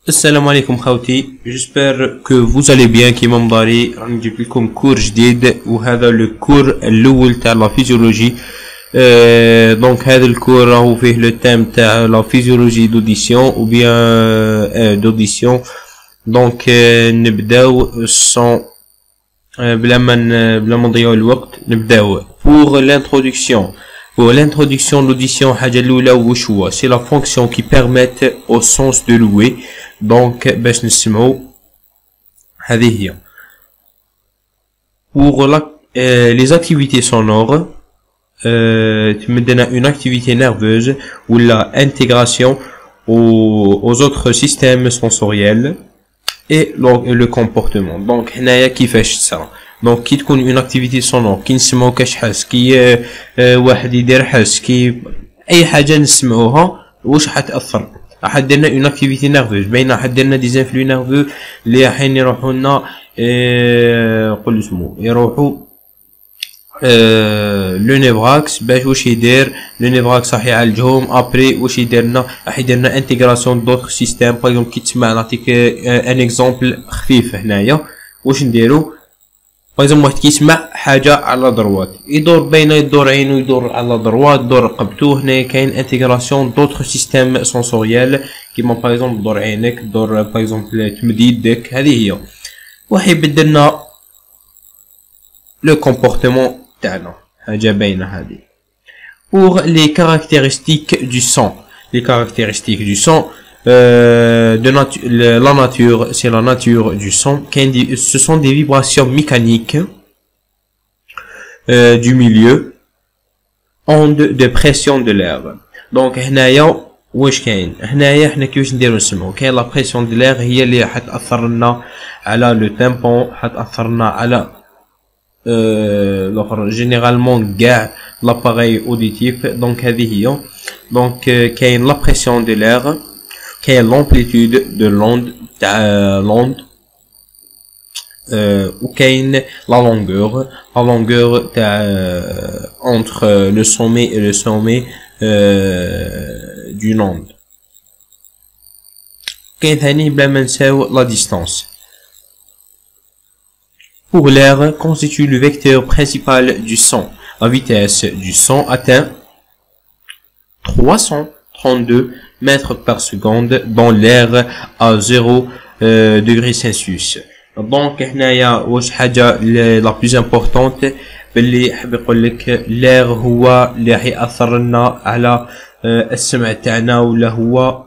السلام عليكم خوتي. j'espère que vous allez bien. كيما مضاري راني نجيب لكم كور جديد، وهذا لو كور الاول تاع لا فيزيولوجي. دونك هذا الكور راهو فيه لو تيم تاع لا فيزيولوجي دوديسيون او بيان دوديسيون. دونك نبداو الصون بلا ما نضيعوا الوقت. نبداو pour l'introduction. Pour l'introduction de l'audition, c'est la fonction qui permet au sens de louer. Donc, باش نسمعوا هذه هي. Pour les activités sonores, تمدنا une activité nerveuse ou la intégration aux autres systèmes sensoriels et le comportement. Donc, هنايا كيفاش تصرا. دونك كي تكون اون اكتيفيتي سونور، كي نسمعو كاش حس، كي واحد يدير حس، كي اي حاجه نسمعوها واش حتاثر. راح ديرنا اون اكتيفيتي نيرفوز، باينه راح ديرنا دي زانفلو نيرفو اللي حين يروحوا لنا قول اسمو يروحوا لو نيفراكس باش واش يدير. لو نيفراكس راح يعالجهم. ابري واش يديرنا، راح يديرنا انتيغراسيون دوطخ سيستيم. باغ اكزومبل كي تسمع نعطيك ان اكزومبل خفيف هنايا. واش نديرو؟ باغ واحد كيسمع حاجه على دروات، يدور بين يدور عينو، يدور على دروات، يدور رقبتو. هنا كاين انتيغراسيون دوطخ سيستيم سونسوريال كيما باغ دور عينك، دور باغ تمد يدك. هذه هي. وحيبدلنا لو كومبورتمون تاعنا، حاجه باينه هذه. pour les caractéristiques du son. Les caractéristiques du son, la nature, c'est la nature du son. Ce sont des vibrations mécaniques du milieu, ondes de pression de l'air. Donc هنايا واش كاين؟ هنايا حنا كيفاش نديرو نسمعو؟ كاين لا بريسيون دو l'air هي اللي حتاثر لنا على لو تيمبون، حتاثر لنا على généralement كاع l'appareil auditif. Donc هذه هي. Donc كاين la pression de l'air، كاين l'amplitude de l'onde ou كاين la longueur تاع entre le sommet et le sommet d'une onde. كاين ثاني بلا ما نساو la distance. Pour l'air constitue le vecteur principal du son. La vitesse du son atteint 332 mètres par seconde dans l'air à 0 degré Celsius. Donc هنايا واش حاجة la plus importante باللي حاب يقول لك l'air هو اللي راح يأثر لنا على السمع تاعنا، ولا هو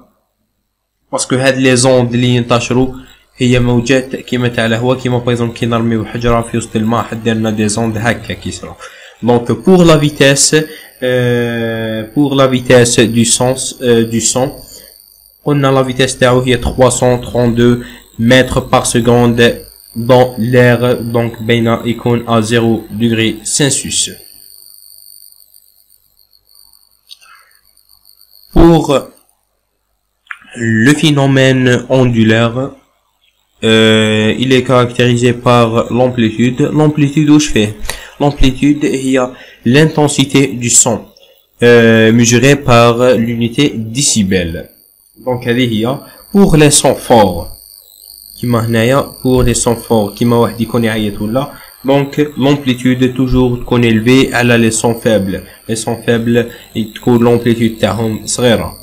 باسكو هاد لي زوند اللي ينتشروا هي موجات كيما تاع الهواء. كيما باغ كي نرميو حجره في وسط الماء حدير لنا دي زوند هكا كيصرا. دونك pour la vitesse du son قلنا la vitesse تاعو هي 332 mètres par seconde dans l'air. donc بين يكون à 0 degré Celsius. pour le phénomène ondulaire, il est caractérisé par l'amplitude. L'amplitude où je fais l'amplitude هي l'intensité du son mesurée par l'unité décibel. donc هذه هي. pour les sons forts كيما هنايا pour les sons forts كيما واحد يكون يعيط ولا. donc l'amplitude toujours تكون élevée على les sons faibles. les sons faibles تكون l'amplitude تاعهم صغيرة.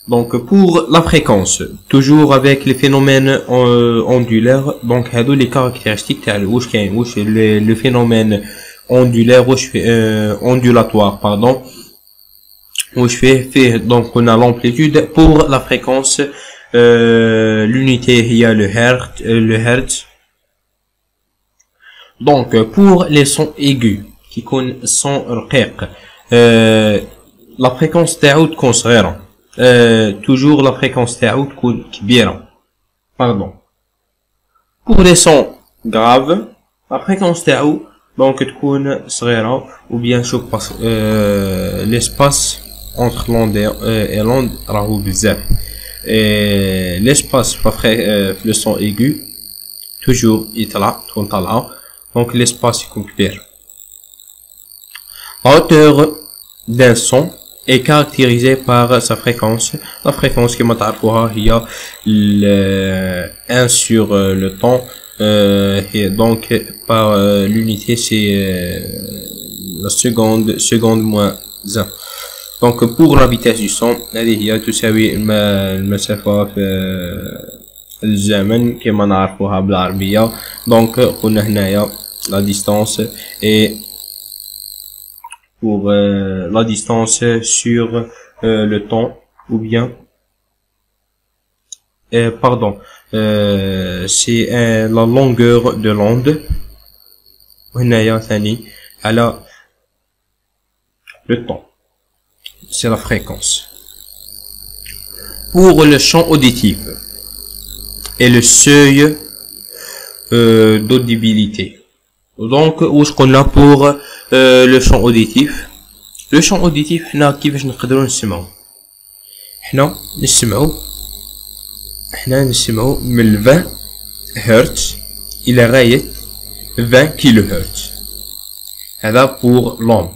Donc pour la fréquence, toujours avec les phénomènes ondulaires. donc هادو les caractéristiques تاع واش كاين، واش le phénomène ondulaire، واش ondulatoire pardon، واش فيه donc on a l'amplitude. pour la fréquence l'unité هي le hertz. donc pour les sons aigus qui يكون son رقيق la fréquence تاعو تكون صغيرة. toujours la fréquence تاعو تكون كبيرة. pardon. pour les sons graves la fréquence تاعو donc تكون صغيرة. ou bien شوف l'espace entre l'onde et l'onde راهو بزاف. l'espace في le son aigu toujours يطلع تكون طالعة. donc l'espace يكون كبير. la hauteur d'un son est caractérisé par sa fréquence. La fréquence qui m'a تعرفوها هي 1 sur le temps, et donc par l'unité c'est la seconde moins 1. donc pour la vitesse du son هذه هي تساوي المسافة في الزمن كما نعرفوها بالعربية. donc قلنا هنايا la distance est pour la distance sur le temps, ou bien pardon, c'est la longueur de l'onde. وهنايا ثاني على le temps, c'est la fréquence. Pour le champ auditif et le seuil d'audibilité. donc واش قلنا pour le champ auditif. le champ auditif حنا كيفاش نقدروا نسمعوا؟ حنا نسمعوا من 20 هرتز الى غاية 20 كيلو هرتز. هذا pour l'homme.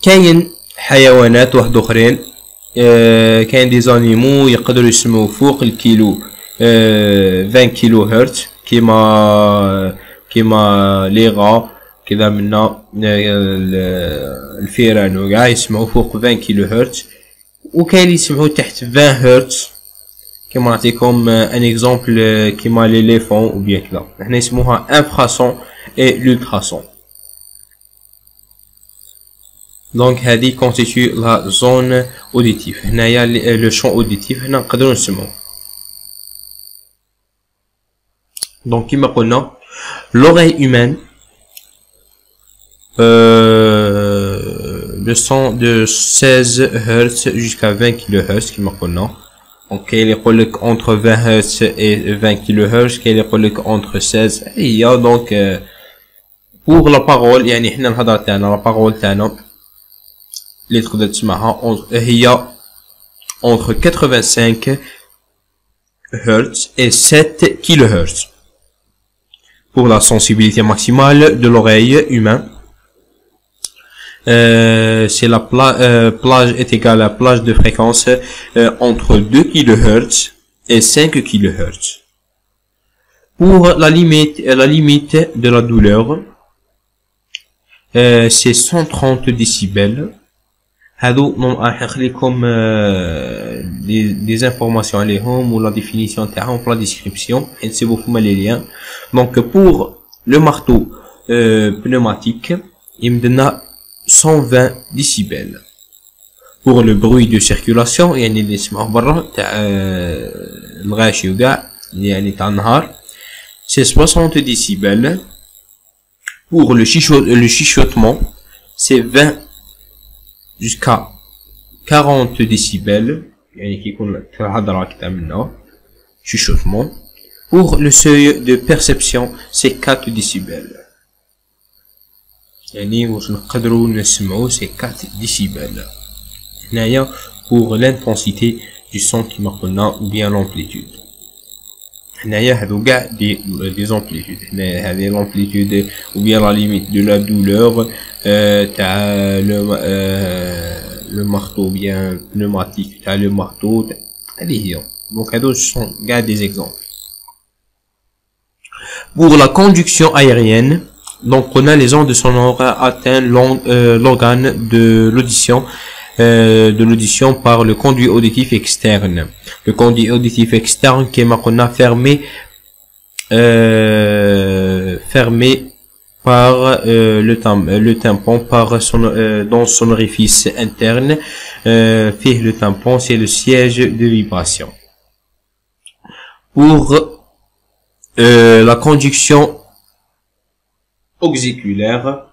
كاين حيوانات واحد اخرين، كاين دي زانيمو يقدروا يسمعوا فوق الكيلو 20 كيلو هرتز، كيما لي غا كذا منا الفيران وكاع يسمعوا فوق 20 كيلو هرتز، وكاين يسمعوا تحت 20 هرتز. كيما نعطيكم ان اكزومبل كيما ليليفون او بيان كذا، حنا يسموها انفراسون اي لولتراسون. donc هذه constitue la zone auditive. هنايا le champ auditif هنا نقدروا نسمعوا. donc كيما قلنا l'oreille humaine le son de 16 Hz jusqu'à 20 kHz كما قلنا. donc كاين اللي يقول لك entre 20 Hz et 20 kHz، كاين اللي يقول لك entre 16. هي donc pour la parole يعني حنا الهضره تاعنا la parole تاعنا اللي تقدر تسمعها هي entre 85 Hz et 7 kHz. pour la sensibilité maximale de l'oreille humaine, c'est la plage est égale à plage de fréquence entre 2 kHz et 5 kHz. pour la limite de la douleur, c'est 130 décibels. هادو راح نخليكم des informations عليهم و la définition تاعهم في la description، نسيبو فما les liens. donc pour le marteau pneumatique يمدنا 120 décibels. pour le bruit de circulation يعني اللي نسمعوه برا تاع الغاشي وكاع يعني تاع النهار c'est 60 décibels. pour le chuchotement c'est 20 jusqu'à 40 décibels يعني كيكون الهضره كذا منا chuchotement. pour le seuil de perception c'est 4 décibels يعني واش نقدروا نسمعوا c'est 4 décibels. هنايا pour l'intensité du son كما قلنا ou bien l'amplitude. هنايا هادو كاع des amplitudes. هنايا هذه l'amplitude ou bien la limite de la douleur تاع le marteau bien pneumatique تاع le marteau هذه هي. donc هادو sont كاع des exemples. pour la conduction aérienne, donc on a les ondes sonores atteint l'organe de l'audition par le conduit auditif externe. le conduit auditif externe qui est maintenant fermé par le tympon par dans son orifice interne. Le tympon c'est le siège de vibration. pour la conduction auxiculaire,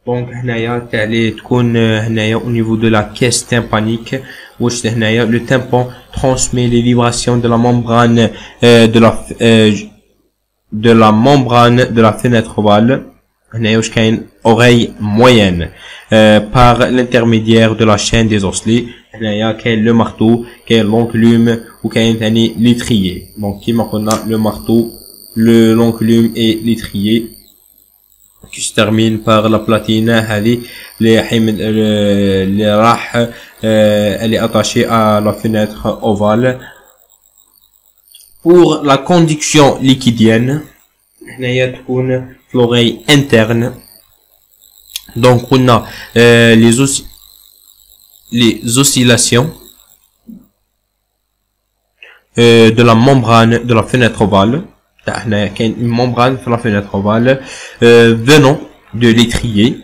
donc هنايا تالي تكون هنايا au niveau de la caisse tympanique. واش هنايا le tympan transmet les vibrations de la membrane de la membrane de la fenêtre ovale. هنايا واش كاين oreille moyenne par l'intermédiaire de la chaîne des osselets. هنايا كاين le marteau كاين l'enclume وكاين ثاني l'étrier. donc كيما قلنا le marteau, l'enclume et l'étrier. qui se termine par la platine. Elle est attachée à la fenêtre ovale. Pour la conduction liquidienne, l'oreille interne. Donc on a les oscillations de la membrane de la fenêtre ovale. Une membrane de la fenêtre ovale venant de l'étrier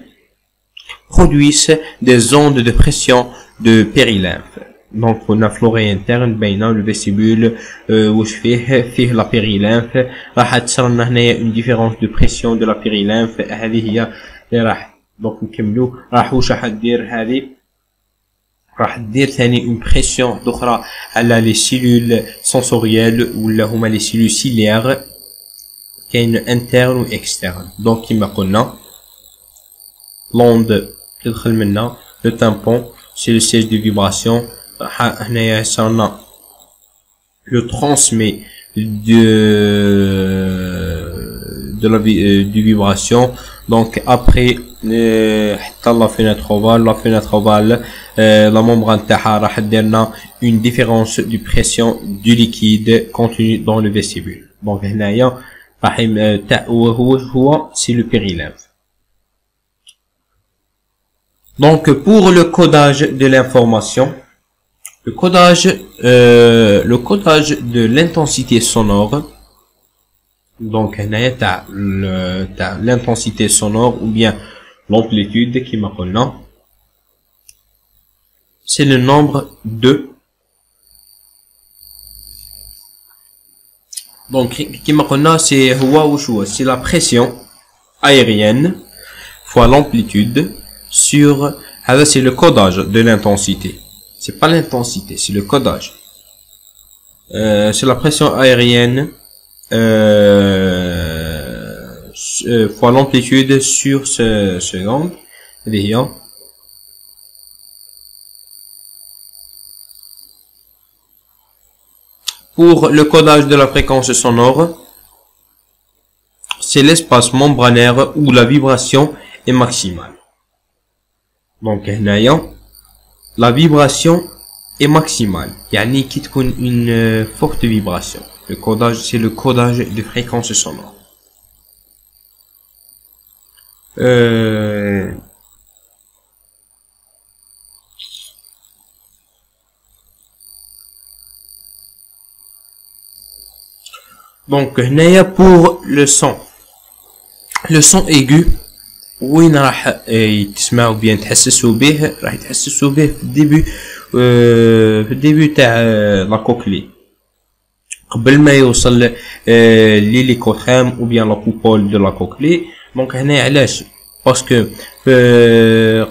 produisent des ondes de pression de périlymphe. Donc on a l'oreille interne بين le vestibule واش فيه la périlymphe. راح تصير لنا هنايا une différence de pression de la périlymphe. هذه هي اللي راح دونك نكملوا. راح واش راح دير هذه راح دير ثاني une pression اخرى على les cellules sensorielles ولا هما les cellules ciliaires كاين interne و externe. donc كما قلنا l'onde تدخل منا le tampon c'est le siège de vibration. هنايا صرنا le transmet de vibration. donc après حتى la fenêtre ovale la membrane تاعها راح ديرنا une différence de pression du liquide contenu dans le vestibule. donc هنايا راح هو c'est le périlymphe. donc pour le codage de l'information, le codage de l'intensité sonore. donc l'intensité sonore ou bien l'amplitude qui m'appelle, c'est le nombre de. donc qui m'appelle c'est la pression aérienne fois l'amplitude sur. c'est le codage de l'intensité. c'est pas l'intensité, c'est le codage. C'est la pression aérienne fois l'amplitude sur ce seconde. Pour le codage de la fréquence sonore, c'est l'espace membranaire où la vibration est maximale. donc la vibration est maximale. يعني كي تكون une forte vibration. le codage, c'est le codage de fréquence sonore. donc هنايا pour le son aigu وين راح تسمعوا بيان تحسسوا به. راح تحسسوا به في الديبي تاع لا كوكلي قبل ما يوصل لليكوتريم او بيان لا بوبول دو لا كوكلي. دونك هنا علاش؟ باسكو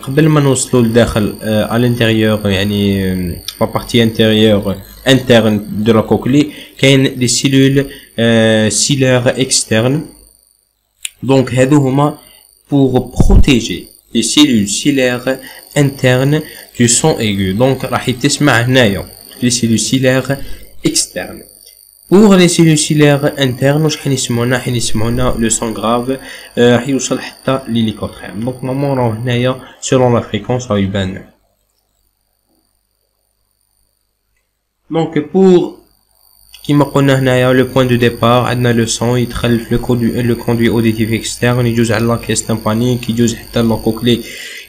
قبل ما نوصلوا لداخل à l'intérieur يعني لا بارتي انتيريور interne de la coquelie كاين des cellules cilaires externes. donc هادو هما pour protéger les cellules cilaires internes du son aigu. donc راح تسمع هنايا les cellules cilaires externes. pour les cellules cilaires internes واش حين يسمعونا le son grave راح يوصل حتى لليكوتريم. donc نورمالمون راه هنايا selon la fréquence راه يبان. donc pour كما قلنا هنايا le point de départ عندنا le son يدخل في le conduit auditif externe يجوز على لا كيس تمبانيك يجوز حتى لا كوكلي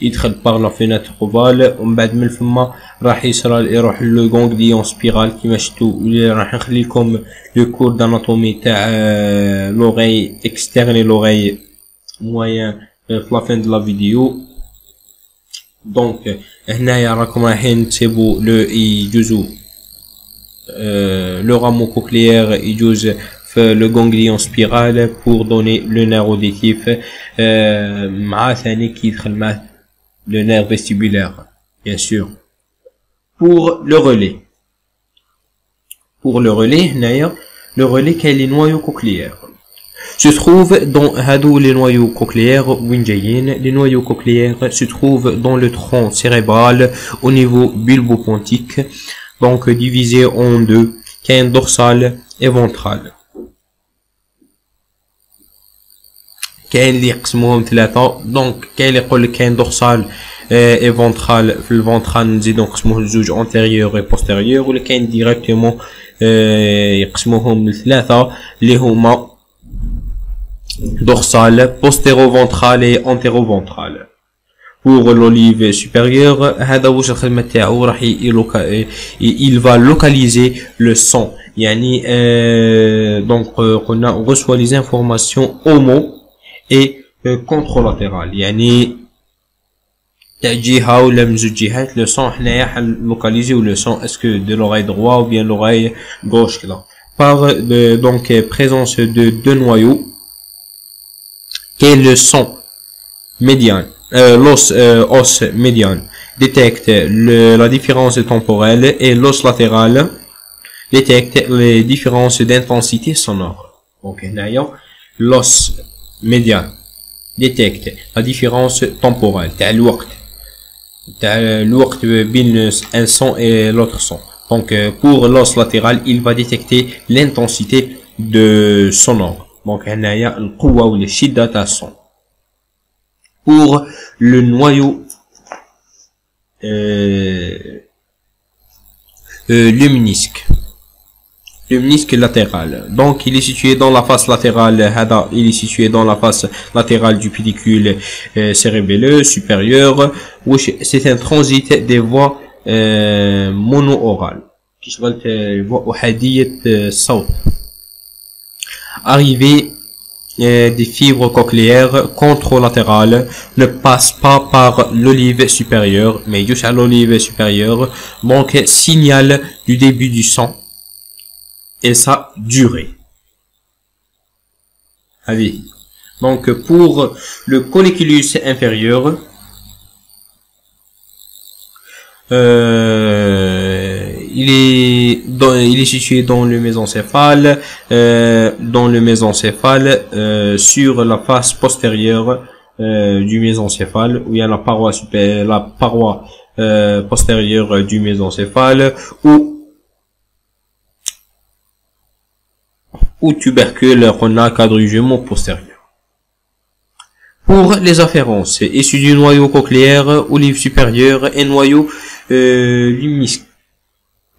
يدخل par la fenêtre ovale ومن بعد من الفما راح يروح لو غونغليون سبيرال كيما شفتوا. راح نخلي لكم لو كور داناتومي تاع لوغاي اكسترن et l'oreille moyen في لا فين دو لا فيديو. دونك هنايا راكم رايحين تسيبوا لو يجوزوا le rameau cochléaire يجوز في le ganglion spiral pour donner le nerf auditif مع ثاني كي يدخل معه le nerf vestibulaire bien sûr. pour le relais هنايا le relais كاين les noyaux cochléaires se trouve dans هادو les noyaux cochléaires وين جايين. les noyaux cochléaires se trouvent dans le tronc cérébral au niveau bulbopontique, donc divisé en deux, كاين dorsal et ventral. كاين اللي يقسموهم ثلاثة. دونك كاين اللي يقول لك كاين dorsal et ventral. في الفونترال نزيدو نقسموه لزوج antérieur et postérieur، ولا كاين ديريكتومون يقسموهم لثلاثة اللي هما dorsal, postéro-ventral et antéro-ventral. Pour l'olive supérieure, هذا واش الخدمة تاعو راح il va localiser le son. يعني donc on reçoit les informations homo et contralatérales. يعني تاع جهة ولا من زوج جهات لو son حنايا حنلوكاليزيو لو son est-ce que de l'oreille droite ou bien l'oreille gauche كذا. Par donc présence de deux noyaux quel le son médian, l'os os médian détecte la différence temporelle et l'os latéral détecte les différences d'intensité sonore. Donc l'os médian détecte la différence temporelle, le وقت بين un son et l'autre son. Donc pour l'os latéral, il va détecter l'intensité de sonore. Donc هنايا القوة ولا الشدة تاع الصون. Pour le noyau luminisque latéral. Donc il est situé dans la face latérale. Il est situé dans la face latérale du pédicule cérébelleux supérieur. C'est un transit des voies mono-orales. كيش قلت voies أحادية الصوت. Arrivée des fibres cochléaires contralatérales ne passe pas par l'olive supérieure, mais juste à l'olive supérieure, donc signal du début du son et sa durée. Allez. Donc pour le colliculus inférieur, il est situé dans le mésencéphale, sur la face postérieure du mésencéphale, où il y a la paroi postérieure du mésencéphale, ou tubercule qu'on a quadrigémon postérieur. Pour les afférences, issus du noyau cochléaire, olive supérieure et noyau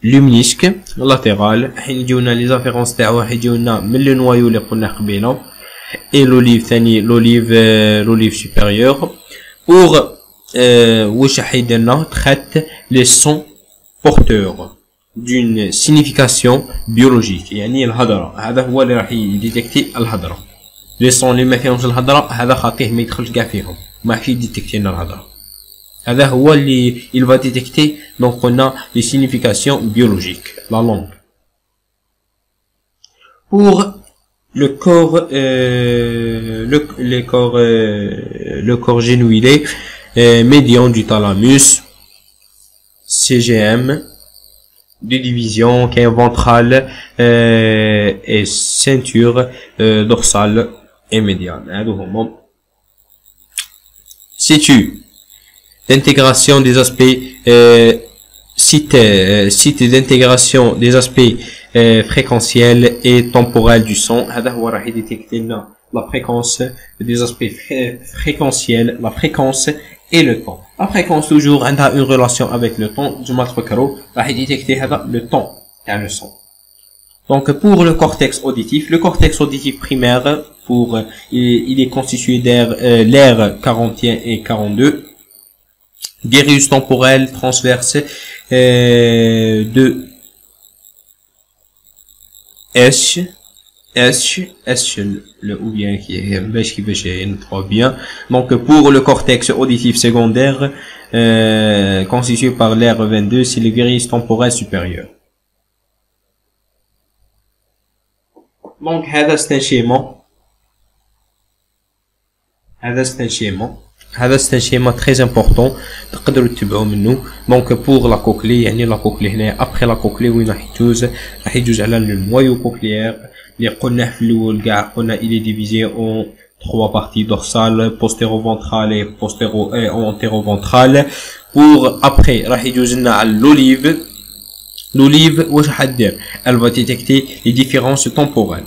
luminisque latéral. حين يجونا les afférences تاعو يجونا من le noyau اللي قلنا قبيله et l'olive ثاني l'olive supérieure. Pour واش راح يديرنا traite les sons porteurs d'une signification biologique. يعني الهضرة هذا هو اللي راح يديتكتي الهضرة. لي سون اللي ما فيهمش الهضره هذا خاطيه ما يدخلش كاع فيهم، ما راح يديتكتي لنا الهضره. هذا هو اللي il va détecter. Donc on a les significations biologiques, la langue. Pour le corps le corps génouillé médian du thalamus, CGM de division qui est ventrale et ceinture dorsale et médiane. Situe d'intégration des aspects site d'intégration des aspects fréquentiels et temporels du son. هذا هو راح يديتكتي لنا la fréquence des aspects fréquentiels, la fréquence et le temps. La fréquence toujours a une relation avec le temps. Je m'attraperai راح يديتكتي هذا le temps تاع le son. Donc pour le cortex auditif primaire, il est constitué d'air 41 et 42. Guérus temporel transverse de le ou bien qui est bien. Donc pour le cortex auditif secondaire constitué par l'air 22, c'est le guérus temporel supérieur. Donc هذا c'est un schéma très important تقدروا تتبعوا منه. Donc pour la cochlée يعني la cochlée هنا après la cochlée وين راح يجوز على المويو cochléaire اللي قلنا في الاول كاع قلنا il est divisé en trois parties dorsale, postéro-ventrale et antéro-ventrale. Pour après راح يجوز لنا على l'olive واش راح دير elle va détecter les différences temporelles.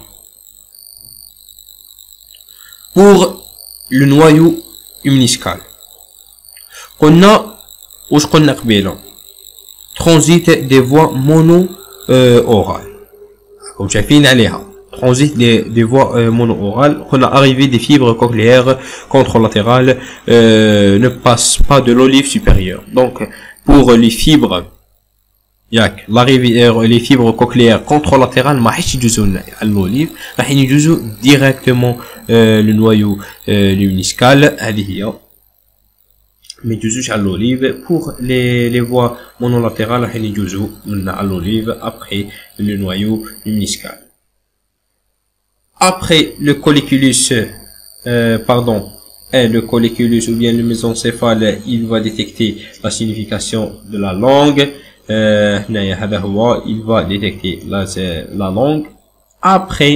Pour le noyau umbiliscal. قلنا واش قلنا قبيله transit des voies mono-orales. comme شايفين عليها transit des voies mono-orales. قلنا arrivée des fibres cochléaires contralatérales ne passe pas de l'olive supérieure. Donc pour les fibres l'arrivée les fibres cochléaires contralatérales ما حيش يجوزوا على l'olive, راح يجوزوا directement le noyau umbiliscal. هذه هي ما يجوزوش على l'olive. pour les voies monolatérales راح يجوزوا على l'olive après le noyau umbiliscal. Après le colliculus, le colliculus ou bien le mésencéphale, il va détecter la signification de la langue. Il va détecter la langue. Après,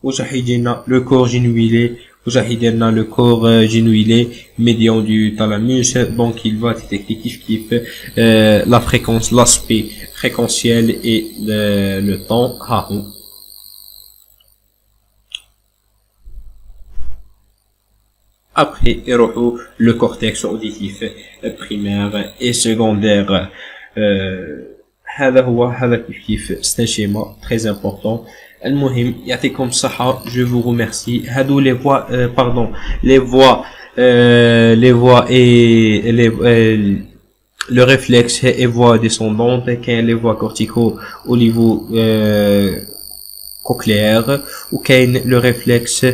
le corps génouillé, le corps génouillé médian du thalamus, donc il va détecter la fréquence, l'aspect fréquentiel et le temps. Après, le cortex auditif primaire et secondaire. C'est un schéma très important. المهم يعطيكم الصحة. Je vous remercie. هادو les voies et le réflexe et voies descendantes, كاين les voies corticaux au niveau cochléaire ou كاين le réflexe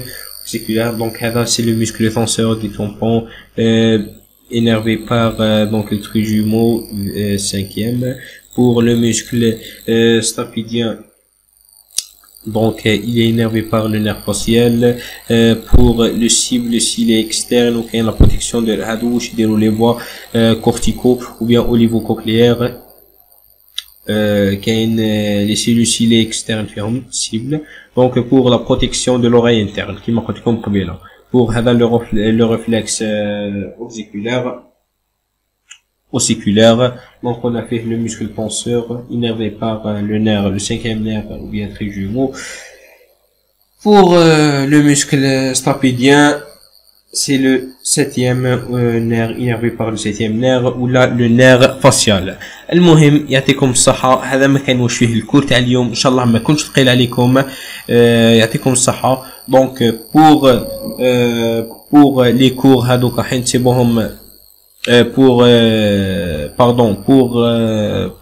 séculaire. Donc c'est le muscle tenseur du tampon énervé par donc le trijumeau cinquième. Pour le muscle stapédien, donc il est énervé par le nerf facial. Pour le cible cilié externe, ou la protection de la douche les voies corticaux ou bien au niveau cochléaire. Les cellules ciliées externes cible. Donc pour la protection de l'oreille interne, qui m'a dit comme là. Pour le réflexe ossiculaire, donc on a fait le muscle tenseur énervé par le nerf, le cinquième nerf ou bien trijumeau. Pour le muscle stapédien, c'est le septième nerf énervé par le septième nerf ou là le nerf facial. المهم يعطيكم الصحة. هذا ما كان واش فيه الكور تاع اليوم. ان شاء الله ما كنتش ثقيل عليكم. يعطيكم الصحة. donc pour les cours هذوك راح نسيبوهم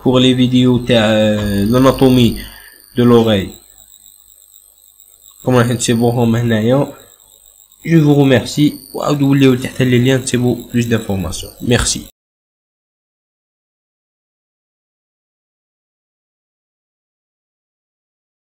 pour les vidéos تاع l'anatomie de l'oreille كما راح نسيبوهم هنايا. Je vous remercie. وعاودوا وليو تحت les liens تسيبوا plus d'informations. Merci.